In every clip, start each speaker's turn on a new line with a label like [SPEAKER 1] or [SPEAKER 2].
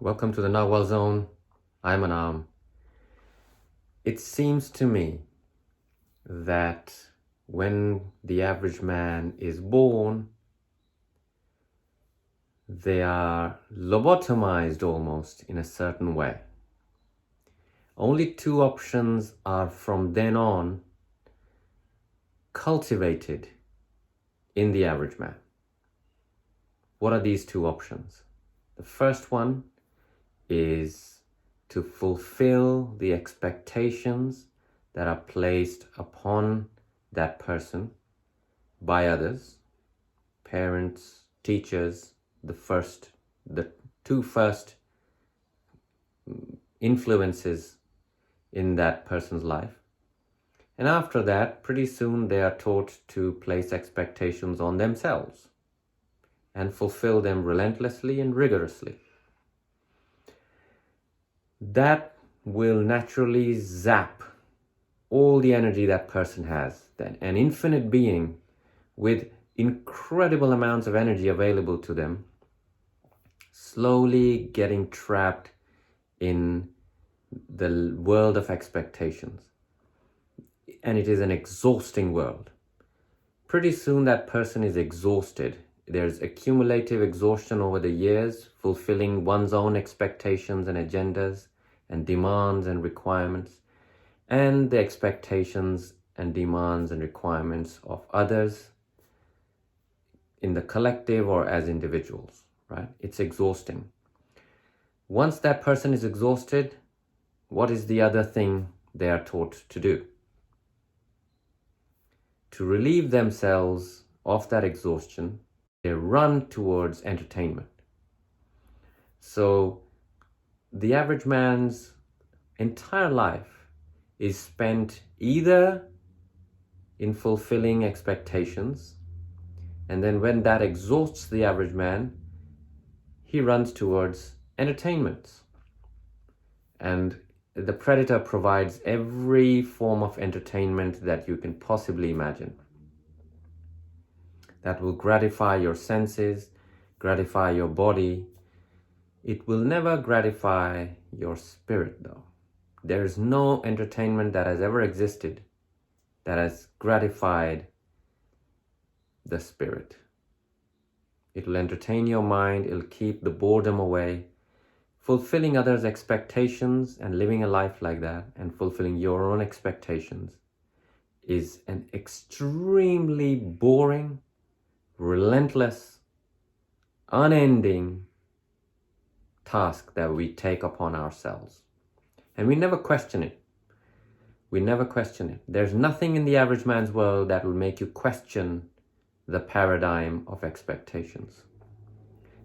[SPEAKER 1] Welcome to the Nagual zone. I'm Anaam. It seems to me that when the average man is born, they are lobotomized almost in a certain way. Only two options are from then on cultivated in the average man. What are these two options? The first one is to fulfill the expectations that are placed upon that person by others, parents, teachers, the two first influences in that person's life. And after that, pretty soon they are taught to place expectations on themselves and fulfill them relentlessly and rigorously. That will naturally zap all the energy that person has. Then an infinite being with incredible amounts of energy available to them, slowly getting trapped in the world of expectations. And it is an exhausting world. Pretty soon that person is exhausted. There's accumulative exhaustion over the years, fulfilling one's own expectations and agendas and demands and requirements, and the expectations and demands and requirements of others in the collective or as individuals, right? It's exhausting. Once that person is exhausted, what is the other thing they are taught to do? To relieve themselves of that exhaustion, they run towards entertainment. So the average man's entire life is spent either in fulfilling expectations, and then when that exhausts the average man, he runs towards entertainments. And the predator provides every form of entertainment that you can possibly imagine. That will gratify your senses, gratify your body. It will never gratify your spirit though. There is no entertainment that has ever existed that has gratified the spirit. It will entertain your mind, it'll keep the boredom away. Fulfilling others' expectations and living a life like that and fulfilling your own expectations is an extremely boring, relentless, unending task that we take upon ourselves. And we never question it. We never question it. There's nothing in the average man's world that will make you question the paradigm of expectations.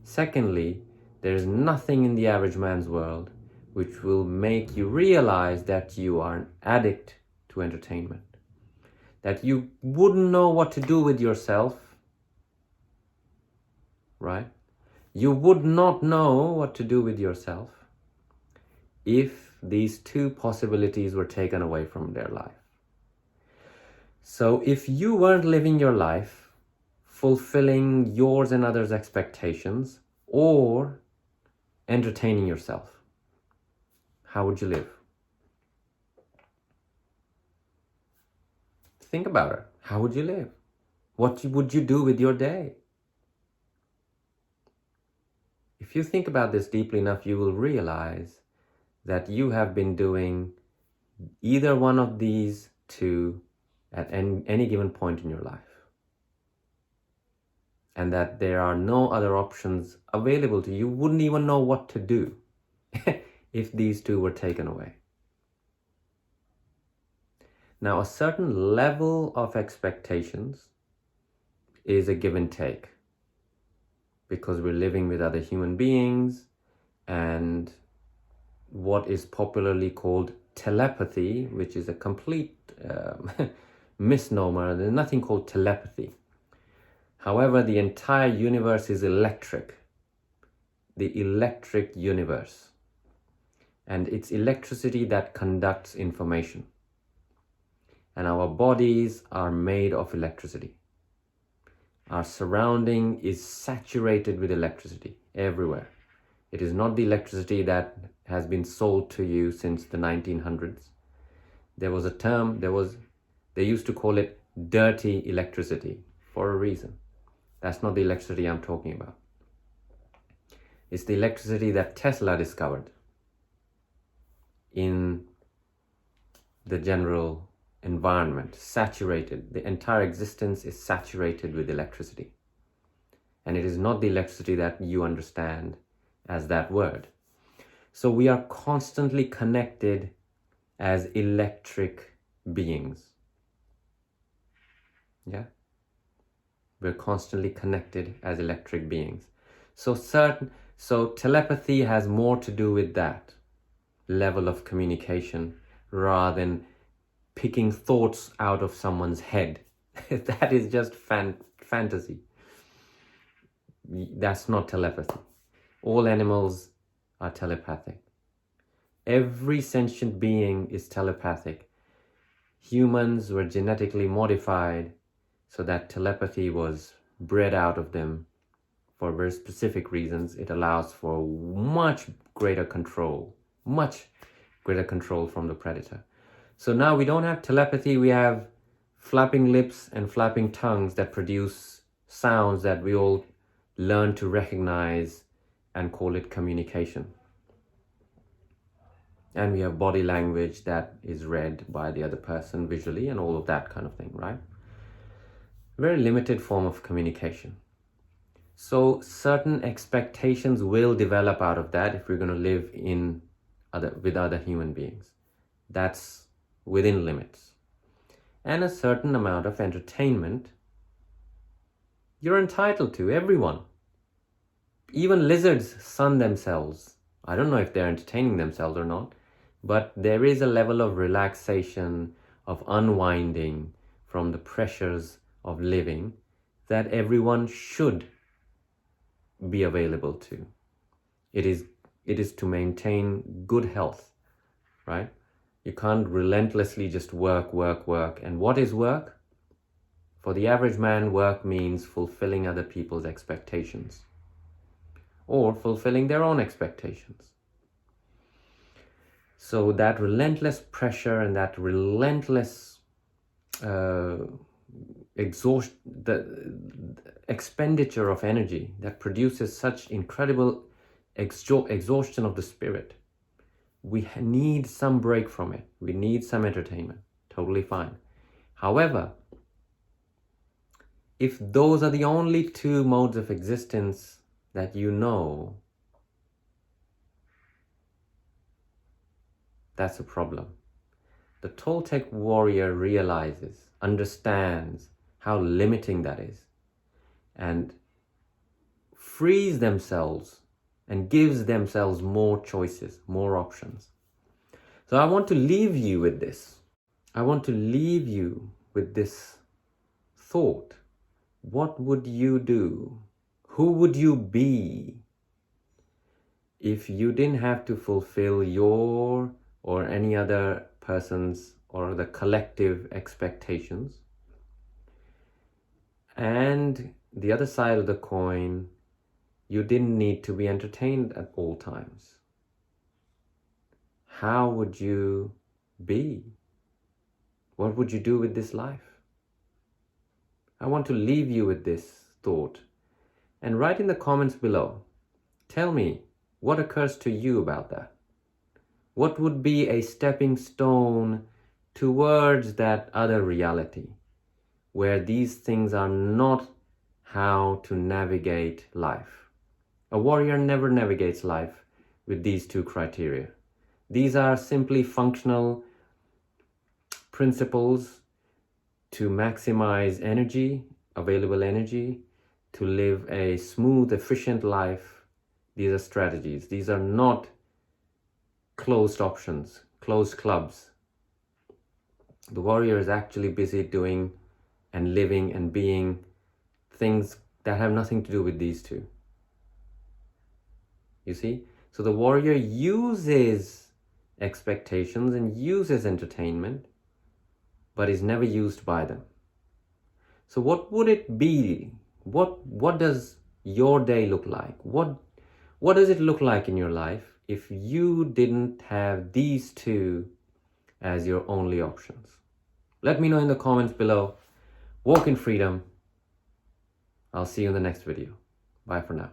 [SPEAKER 1] Secondly, there is nothing in the average man's world which will make you realize that you are an addict to entertainment. That you wouldn't know what to do with yourself, right? You would not know what to do with yourself if these two possibilities were taken away from their life. So if you weren't living your life fulfilling yours and others' expectations or entertaining yourself, how would you live? Think about it. How would you live? What would you do with your day? If you think about this deeply enough, you will realize that you have been doing either one of these two at any given point in your life. And that there are no other options available to you. You wouldn't even know what to do if these two were taken away. Now, a certain level of expectations is a give and take because we're living with other human beings, and what is popularly called telepathy, which is a complete misnomer. There's nothing called telepathy. However, the entire universe is electric, the electric universe. And it's electricity that conducts information. And our bodies are made of electricity. Our surrounding is saturated with electricity everywhere. It is not the electricity that has been sold to you since the 1900s. There was a term, they used to call it dirty electricity for a reason. That's not the electricity I'm talking about. It's the electricity that Tesla discovered in the general environment, saturated. The entire existence is saturated with electricity. And it is not the electricity that you understand as that word. So we are constantly connected as electric beings. Yeah? We're constantly connected as electric beings. So telepathy has more to do with that level of communication rather than picking thoughts out of someone's head. That is just fantasy. That's not telepathy. All animals are telepathic. Every sentient being is telepathic. Humans were genetically modified so that telepathy was bred out of them for very specific reasons. It allows for much greater control from the predator. So now we don't have telepathy, we have flapping lips and flapping tongues that produce sounds that we all learn to recognize and call it communication. And we have body language that is read by the other person visually and all of that kind of thing, right? Very limited form of communication. So certain expectations will develop out of that if we're going to live with other human beings. That's within limits. And a certain amount of entertainment you're entitled to, everyone. Even lizards sun themselves. I don't know if they're entertaining themselves or not, but there is a level of relaxation, of unwinding from the pressures of living that everyone should be available to. It is to maintain good health, right? You can't relentlessly just work. And what is work? For the average man, work means fulfilling other people's expectations or fulfilling their own expectations. So that relentless pressure and that relentless the expenditure of energy that produces such incredible exhaustion of the spirit. We need some break from it. We need some entertainment. Totally fine. However, if those are the only two modes of existence that you know, that's a problem. The Toltec warrior realizes, understands how limiting that is, and frees themselves and gives themselves more choices, more options. So I want to leave you with this. I want to leave you with this thought. What would you do? Who would you be if you didn't have to fulfill your or any other person's or the collective expectations? And the other side of the coin, you didn't need to be entertained at all times. How would you be? What would you do with this life? I want to leave you with this thought. And write in the comments below. Tell me what occurs to you about that. What would be a stepping stone towards that other reality where these things are not how to navigate life? A warrior never navigates life with these two criteria. These are simply functional principles to maximize energy, available energy, to live a smooth, efficient life. These are strategies. These are not closed options, closed clubs. The warrior is actually busy doing and living and being things that have nothing to do with these two. You see? So the warrior uses expectations and uses entertainment, but is never used by them. So what would it be? What does your day look like? What does it look like in your life if you didn't have these two as your only options? Let me know in the comments below. Walk in freedom. I'll see you in the next video. Bye for now.